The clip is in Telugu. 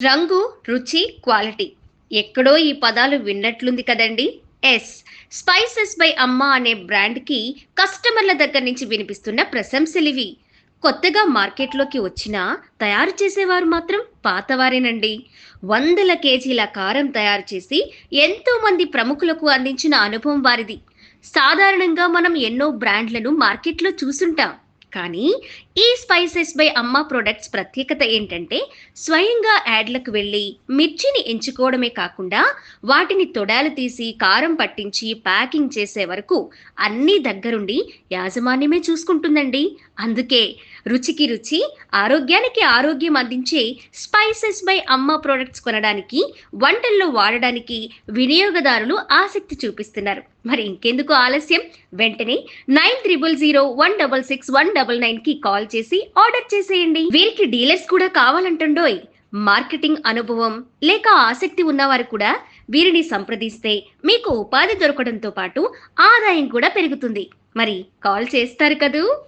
రంగు, రుచి, క్వాలిటీ ఎక్కడో ఈ పదాలు విన్నట్లుంది కదండి. ఎస్. స్పైసెస్ బై అమ్మ అనే బ్రాండ్‌కి కస్టమర్ల దగ్గర నుంచి వినిపిస్తున్న ప్రశంసలివి. కొత్తగా మార్కెట్‌లోకి వచ్చినా తయారు చేసేవారు మాత్రం పాతవారేనండి. వందల కేజీల కారం తయారు చేసి ఎంతో మంది ప్రముఖులకు అందించిన అనుభవం వారిది. సాధారణంగా మనం ఎన్నో బ్రాండ్లను మార్కెట్‌లో చూసుంటాం. కానీ ఈ స్పైసెస్ బై అమ్మ ప్రొడక్ట్స్ ప్రత్యేకత ఏంటంటే స్వయంగా యాడ్లకు వెళ్ళి మిర్చిని ఎంచుకోవడమే కాకుండా వాటిని తొడాలు తీసి కారం పట్టించి ప్యాకింగ్ చేసే వరకు అన్నీ దగ్గరుండి యాజమాన్యమే చూసుకుంటుందండి. అందుకే రుచికి రుచి, ఆరోగ్యానికి ఆరోగ్యం అందించే స్పైసెస్ బై అమ్మ ప్రొడక్ట్స్ కొనడానికి, వంటల్లో వాడడానికి వినియోగదారులు ఆసక్తి చూపిస్తున్నారు. మరి ఇంకెందుకు ఆలస్యం? వెంటనే 9000166199కి కాల్ చేసి ఆర్డర్ చేసేయండి. వీరికి డీలర్స్ కూడా కావాలంటుండోయ్. మార్కెటింగ్ అనుభవం లేక ఆసక్తి ఉన్నవారు కూడా వీరిని సంప్రదిస్తే మీకు ఉపాధి దొరకడంతో పాటు ఆదాయం కూడా పెరుగుతుంది. మరి కాల్ చేస్తారు కదూ.